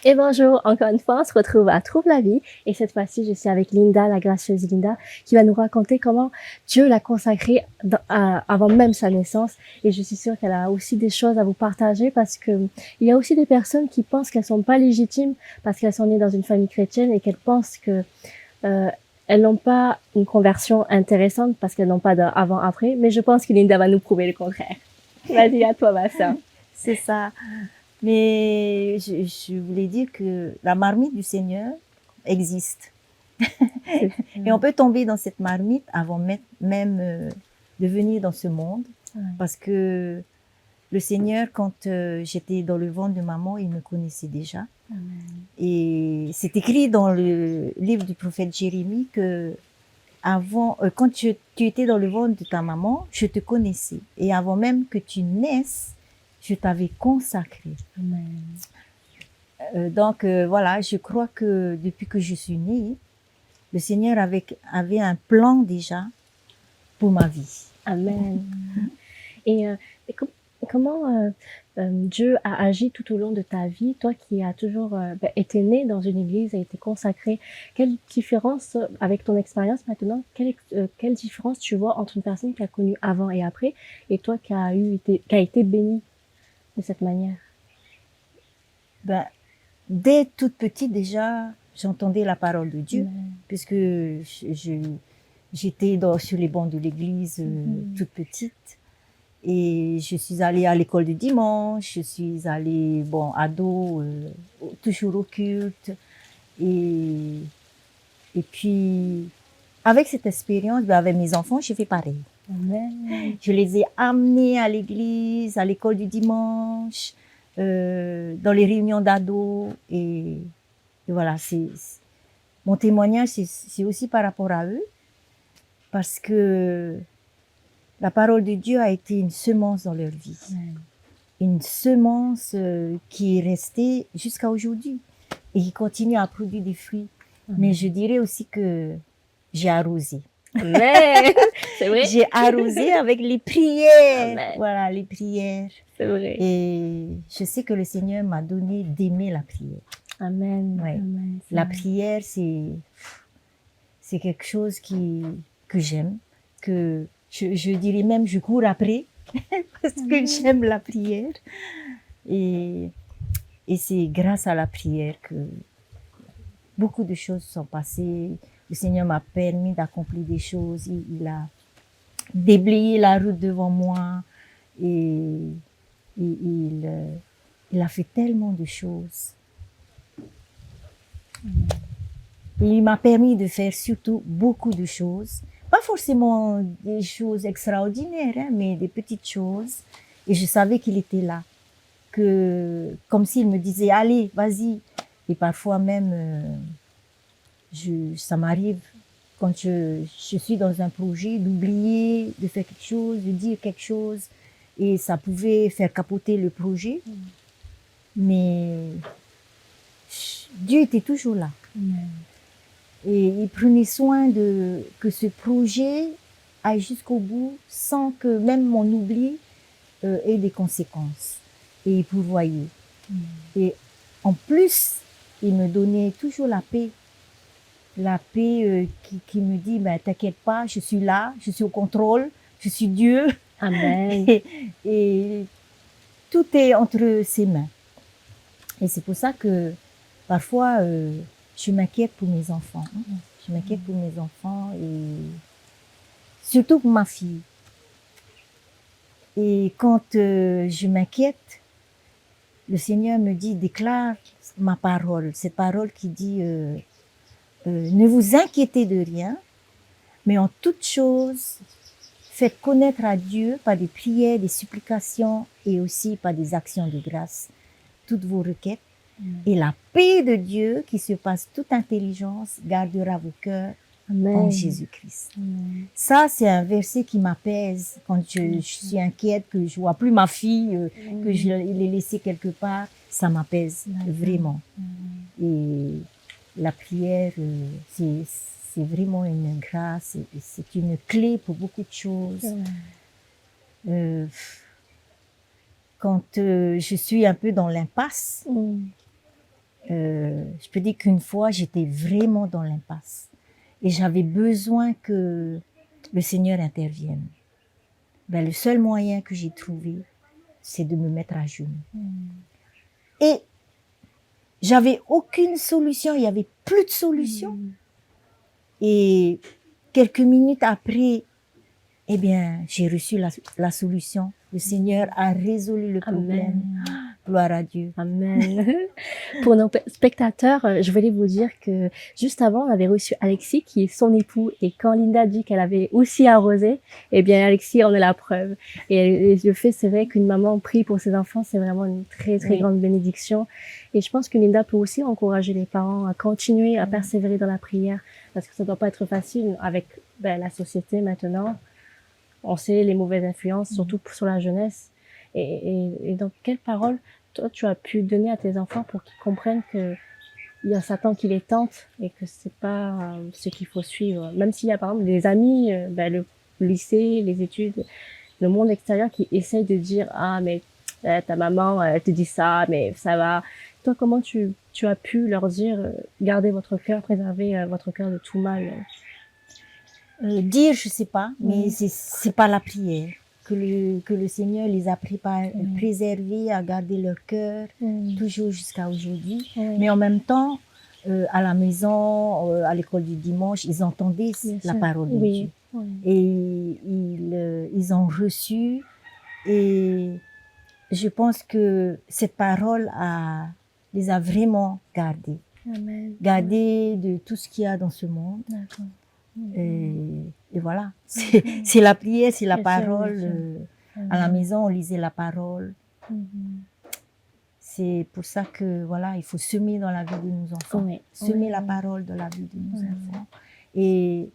Et bonjour, encore une fois, on se retrouve à Trouve la vie. Et cette fois-ci, je suis avec Linda, la gracieuse Linda, qui va nous raconter comment Dieu l'a consacrée avant même sa naissance. Et je suis sûre qu'elle a aussi des choses à vous partager parce que il y a aussi des personnes qui pensent qu'elles sont pas légitimes parce qu'elles sont nées dans une famille chrétienne et qu'elles pensent que elles n'ont pas une conversion intéressante parce qu'elles n'ont pas d'avant-après. Mais je pense que Linda va nous prouver le contraire. Vas-y, à toi, ma sœur. C'est ça. Mais je voulais dire que la marmite du Seigneur existe. Et on peut tomber dans cette marmite avant même de venir dans ce monde. Ouais. Parce que le Seigneur, quand j'étais dans le ventre de maman, il me connaissait déjà. Amen. Et c'est écrit dans le livre du prophète Jérémie que quand tu étais dans le ventre de ta maman, je te connaissais. Et avant même que tu naisses, je t'avais consacré. Amen. Donc voilà, je crois que depuis que je suis née, le Seigneur avait un plan déjà pour ma vie. Amen. Et comment Dieu a agi tout au long de ta vie, toi qui as toujours été né dans une église, a été consacré. Quelle différence, avec ton expérience maintenant, quelle différence tu vois entre une personne qui a connu avant et après, et toi qui a été bénie de cette manière? Ben, dès toute petite déjà, j'entendais la parole de Dieu, puisque j'étais sur les bancs de l'église toute petite. Et je suis allée à l'école du dimanche, je suis allée, ado, toujours au culte. Et puis, avec cette expérience, avec mes enfants, j'ai fait pareil. Amen. Je les ai amenés à l'église, à l'école du dimanche, dans les réunions d'ados. Et voilà, mon témoignage, c'est aussi par rapport à eux, parce que la parole de Dieu a été une semence dans leur vie. Amen. Une semence qui est restée jusqu'à aujourd'hui et qui continue à produire des fruits. Amen. Mais je dirais aussi que j'ai arrosé. Amen. C'est vrai? J'ai arrosé avec les prières. Amen. Voilà, les prières. C'est vrai. Et je sais que le Seigneur m'a donné d'aimer la prière. Amen. Ouais. Amen. La prière, c'est quelque chose que j'aime, que je dirais même je cours après parce que j'aime la prière. Et c'est grâce à la prière que beaucoup de choses sont passées. Le Seigneur m'a permis d'accomplir des choses. Il a déblayé la route devant moi et il a fait tellement de choses. Et il m'a permis de faire surtout beaucoup de choses. Pas forcément des choses extraordinaires, hein, mais des petites choses. Et je savais qu'il était là. Comme s'il me disait, allez, vas-y. Et parfois même, ça m'arrive, quand je suis dans un projet, d'oublier de faire quelque chose, de dire quelque chose. Et ça pouvait faire capoter le projet. Mais Dieu était toujours là. Et il prenait soin que ce projet aille jusqu'au bout sans que même mon oubli ait des conséquences. Et il pourvoyait. Et en plus, il me donnait toujours la paix. La paix qui me dit, t'inquiète pas, je suis là, je suis au contrôle, je suis Dieu. Amen. Et tout est entre ses mains. Et c'est pour ça que parfois, je m'inquiète pour mes enfants. Je m'inquiète pour mes enfants et surtout pour ma fille. Et quand je m'inquiète, le Seigneur me dit, déclare ma parole. Cette parole qui dit, ne vous inquiétez de rien, mais en toute chose, faites connaître à Dieu par des prières, des supplications et aussi par des actions de grâce toutes vos requêtes. Et la paix de Dieu, qui surpasse toute intelligence, gardera vos cœurs en Jésus-Christ. Ça, c'est un verset qui m'apaise quand je suis inquiète, que je vois plus ma fille, que je l'ai laissée quelque part. Ça m'apaise vraiment. Et la prière, c'est vraiment une grâce, c'est une clé pour beaucoup de choses. Quand je suis un peu dans l'impasse, je peux dire qu'une fois, j'étais vraiment dans l'impasse. Et j'avais besoin que le Seigneur intervienne. Ben, le seul moyen que j'ai trouvé, c'est de me mettre à genoux. Et j'avais aucune solution, il n'y avait plus de solution. Et quelques minutes après, eh bien, j'ai reçu la solution. Le Seigneur a résolu le problème. Amen. Gloire à Dieu. Amen. Pour nos spectateurs, je voulais vous dire que juste avant, on avait reçu Alexis, qui est son époux, et quand Linda dit qu'elle avait aussi arrosé, eh bien, Alexis en est la preuve. Et le fait, c'est vrai qu'une maman prie pour ses enfants, c'est vraiment une très, très grande bénédiction. Et je pense que Linda peut aussi encourager les parents à continuer à persévérer dans la prière, parce que ça doit pas être facile avec la société maintenant. On sait les mauvaises influences, surtout sur la jeunesse. Et donc, quelle parole toi tu as pu donner à tes enfants pour qu'ils comprennent que il y a Satan qui les tente et que c'est pas ce qu'il faut suivre. Même s'il y a par exemple des amis, le lycée, les études, le monde extérieur qui essaye de dire ah mais ta maman elle te dit ça mais ça va. Toi comment tu as pu leur dire gardez votre cœur, préservez votre cœur de tout mal. Dire, je sais pas, mais c'est pas la prière. Que le Seigneur les a préservés à garder leur cœur toujours jusqu'à aujourd'hui. Mais en même temps, à la maison, à l'école du dimanche, ils entendaient la parole de Dieu. Et ils ont reçu. Et je pense que cette parole les a vraiment gardés. Amen. Gardés de tout ce qu'il y a dans ce monde. Et voilà, c'est la prière, c'est la parole. À la maison, on lisait la parole. C'est pour ça que voilà, il faut semer dans la vie de nos enfants, semer la parole dans la vie de nos enfants. Et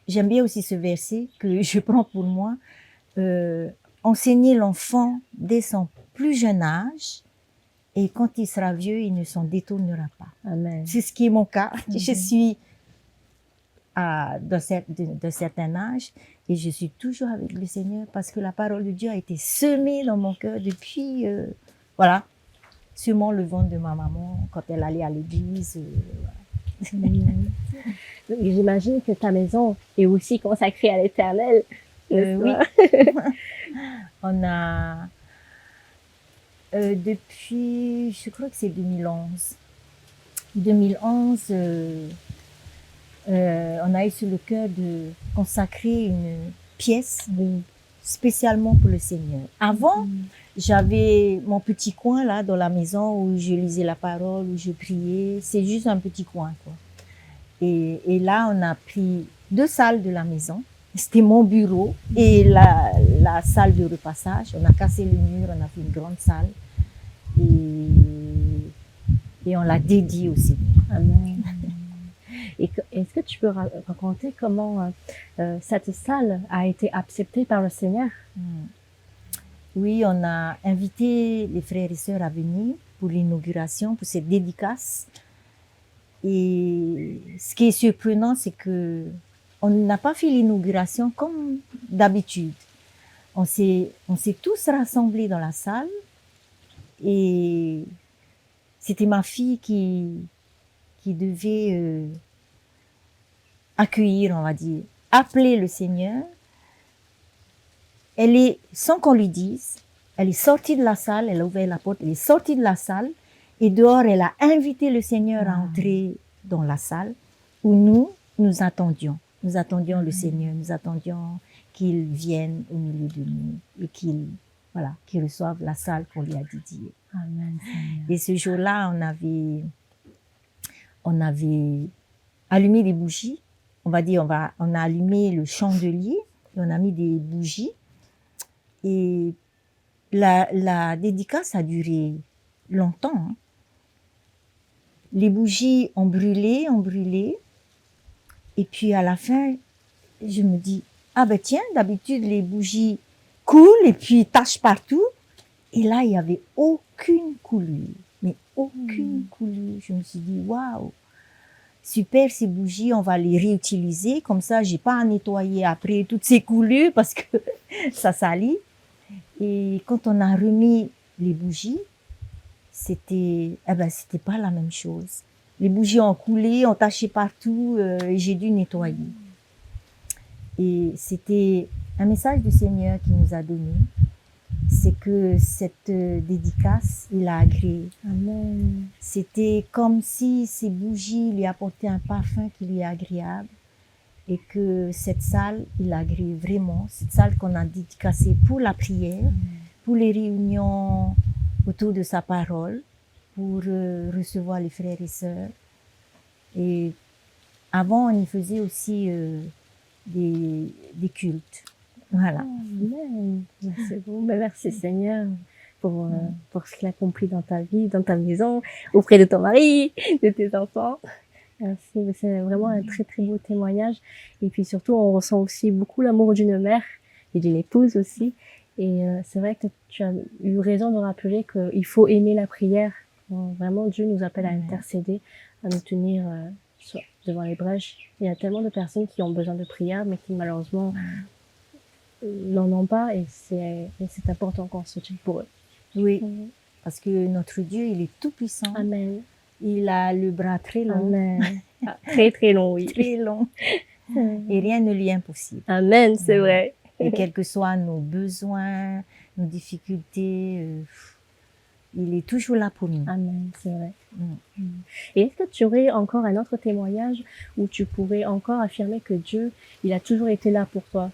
j'aime bien aussi ce verset que je prends pour moi. Enseigner l'enfant dès son plus jeune âge, et quand il sera vieux, il ne s'en détournera pas. Amen. C'est ce qui est mon cas. Je suis d'un certain âge et je suis toujours avec le Seigneur parce que la parole de Dieu a été semée dans mon cœur depuis voilà, sûrement le ventre de ma maman quand elle allait à l'église. J'imagine que ta maison est aussi consacrée à l'Éternel. Oui. On a depuis, je crois que c'est 2011. 2011, on a eu sur le cœur de consacrer une pièce spécialement pour le Seigneur. Avant, j'avais mon petit coin là dans la maison où je lisais la parole, où je priais. C'est juste un petit coin, quoi. Et là, on a pris 2 salles de la maison. C'était mon bureau et la salle de repassage. On a cassé le mur, on a fait une grande salle. Et on l'a dédiée au Seigneur. Amen. Et est-ce que tu peux raconter comment cette salle a été acceptée par le Seigneur? Oui, on a invité les frères et sœurs à venir pour l'inauguration, pour cette dédicace. Et ce qui est surprenant, c'est que on n'a pas fait l'inauguration comme d'habitude. On s'est tous rassemblés dans la salle et c'était ma fille qui devait accueillir, on va dire, appeler le Seigneur. Elle est, sans qu'on lui dise, elle est sortie de la salle, elle a ouvert la porte, elle est sortie de la salle et dehors, elle a invité le Seigneur à entrer dans la salle où nous attendions. Nous attendions le Seigneur, nous attendions qu'il vienne au milieu de nous et qu'il reçoive la salle qu'on lui a dédiée. Amen. Et ce jour-là, on avait allumé des bougies. On va dire, on a allumé le chandelier et on a mis des bougies. Et la dédicace a duré longtemps. Hein. Les bougies ont brûlé. Et puis à la fin, je me dis, ah ben tiens, d'habitude les bougies coulent et puis tachent partout. Et là, il n'y avait aucune coulure. Mais aucune coulure. Je me suis dit, waouh, super ces bougies, on va les réutiliser. Comme ça, j'ai pas à nettoyer après toutes ces coulures parce que ça salit. Et quand on a remis les bougies, c'était pas la même chose. Les bougies ont coulé, ont taché partout, et j'ai dû nettoyer. Et c'était un message du Seigneur qui nous a donné, c'est que cette dédicace, il a agréé. Amen. C'était comme si ces bougies lui apportaient un parfum qui lui est agréable et que cette salle, il a agréé vraiment. Cette salle qu'on a dédicacée pour la prière, pour les réunions autour de sa parole, pour recevoir les frères et sœurs. Et avant, on y faisait aussi des cultes. Voilà. Amen. C'est bon. Ben, merci Seigneur pour ce qu'il accomplit dans ta vie, dans ta maison, auprès de ton mari, de tes enfants. Merci. C'est vraiment un très très beau témoignage. Et puis surtout, on ressent aussi beaucoup l'amour d'une mère et d'une épouse aussi. Et c'est vrai que tu as eu raison de rappeler qu'il faut aimer la prière. Vraiment, Dieu nous appelle à intercéder, à nous tenir devant les brèches. Il y a tellement de personnes qui ont besoin de prière, mais qui malheureusement n'en ont pas. Et c'est important qu'on se tienne pour eux. Oui, parce que notre Dieu, il est tout puissant. Amen. Il a le bras très long. Amen. Ah, très très long, oui. Très long. Et rien ne lui est impossible. Amen, c'est vrai. Et quels que soient nos besoins, nos difficultés, il est toujours là pour nous. Amen, c'est vrai. Et est-ce que tu aurais encore un autre témoignage où tu pourrais encore affirmer que Dieu, il a toujours été là pour toi?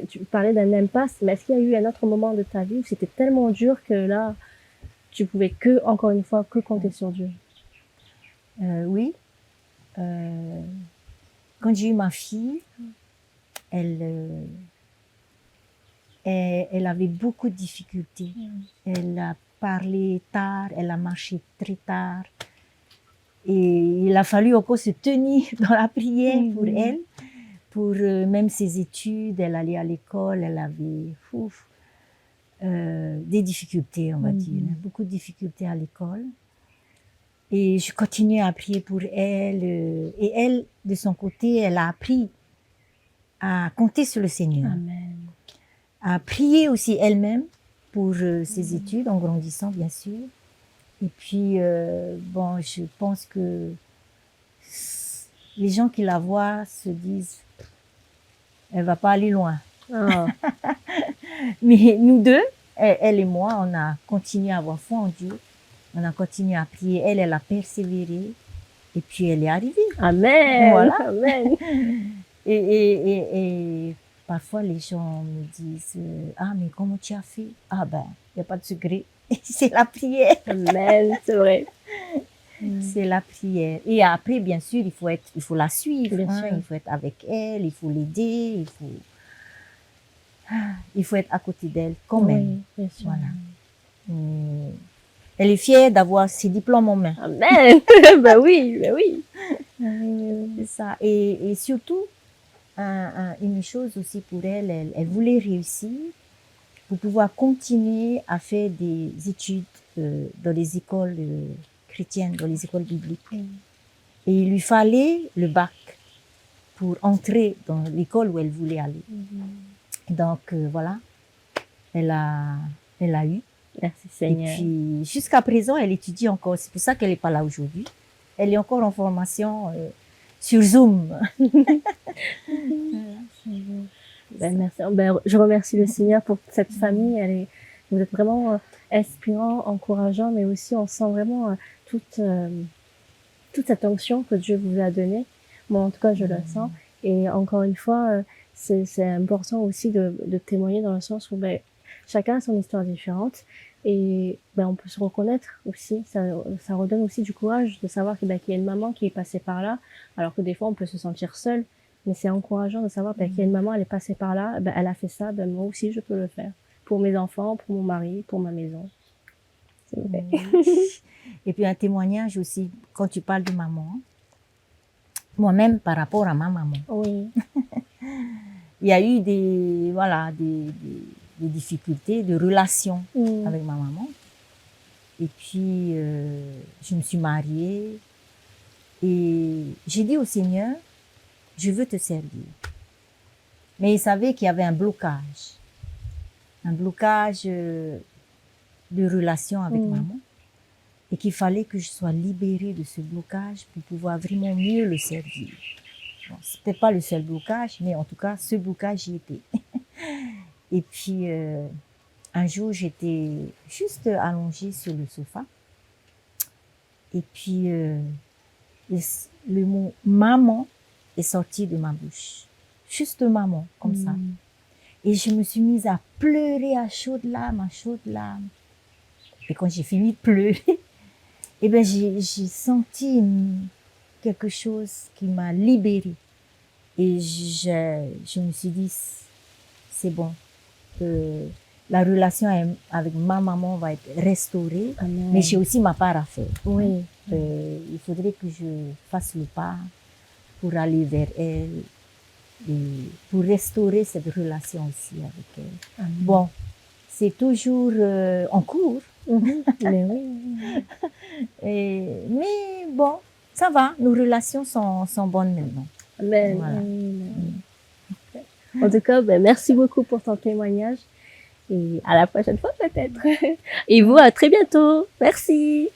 Tu parlais d'un impasse, mais est-ce qu'il y a eu un autre moment de ta vie où c'était tellement dur que là, tu pouvais encore une fois, compter sur Dieu? Oui. Quand j'ai eu ma fille, elle avait beaucoup de difficultés. Elle a parlé tard, elle a marché très tard. Et il a fallu encore se tenir dans la prière pour elle, pour même ses études. Elle allait à l'école, elle avait des difficultés, on va dire, beaucoup de difficultés à l'école. Et je continuais à prier pour elle. Et elle, de son côté, elle a appris à compter sur le Seigneur. Amen. À prier aussi elle-même pour ses études, en grandissant, bien sûr. Et puis, bon, je pense que les gens qui la voient se disent, elle va pas aller loin. Oh. Mais nous deux, elle et moi, on a continué à avoir foi en Dieu. On a continué à prier. Elle a persévéré. Et puis, elle est arrivée. Amen. Voilà. Amen. Et parfois, les gens me disent, ah, mais comment tu as fait? Ah ben, il n'y a pas de secret. C'est la prière. Amen, c'est vrai. C'est la prière. Et après, bien sûr, il faut la suivre. Bien sûr. Il faut être avec elle, il faut l'aider, il faut être à côté d'elle quand même. Bien sûr. Voilà. Elle est fière d'avoir ses diplômes en main. Amen. Ben oui, ben oui. C'est ça. Et surtout, une chose aussi pour elle, elle voulait réussir pour pouvoir continuer à faire des études dans les écoles chrétiennes, dans les écoles bibliques. Et il lui fallait le bac pour entrer dans l'école où elle voulait aller. Donc voilà, elle a eu. Merci Seigneur. Et puis jusqu'à présent, elle étudie encore. C'est pour ça qu'elle n'est pas là aujourd'hui. Elle est encore en formation sur Zoom. Ben, merci. Ben, je remercie le Seigneur pour cette famille. Vous êtes vraiment inspirant, encourageant, mais aussi on sent vraiment toute cette onction que Dieu vous a donnée. Moi, en tout cas, je le sens. Et encore une fois, c'est important aussi de témoigner dans le sens où ben, chacun a son histoire différente. Et ben, on peut se reconnaître aussi. Ça redonne aussi du courage de savoir qu'il y a une maman qui est passée par là, alors que des fois, on peut se sentir seul. Mais c'est encourageant de savoir qu'il y a une maman, elle est passée par là, ben, elle a fait ça, ben, moi aussi, je peux le faire. Pour mes enfants, pour mon mari, pour ma maison. C'est vrai. Et puis un témoignage aussi, quand tu parles de maman, moi-même par rapport à ma maman. Oui. Il y a eu des difficultés de relation avec ma maman. Et puis, je me suis mariée et j'ai dit au Seigneur, je veux te servir. Mais il savait qu'il y avait un blocage de relation avec maman. et qu'il fallait que je sois libérée de ce blocage pour pouvoir vraiment mieux le servir. Bon, c'était pas le seul blocage, mais en tout cas, ce blocage y était. Et puis, un jour, j'étais juste allongée sur le sofa. Et puis, le mot maman est sorti de ma bouche. Juste maman, comme ça. Et je me suis mise à pleurer à chaudes larmes, à chaudes larmes. Et quand j'ai fini de pleurer, eh ben, j'ai senti quelque chose qui m'a libérée. Et je me suis dit, c'est bon. La relation avec ma maman va être restaurée. Amen. Mais j'ai aussi ma part à faire. Oui. Il faudrait que je fasse le pas pour aller vers elle et pour restaurer cette relation aussi avec elle. Amen. Bon, c'est toujours en cours. Mais oui. Mais bon, ça va, nos relations sont bonnes maintenant. Amen. Voilà. Amen. En tout cas, ben, merci beaucoup pour ton témoignage et à la prochaine fois peut-être. Et vous, à très bientôt. Merci.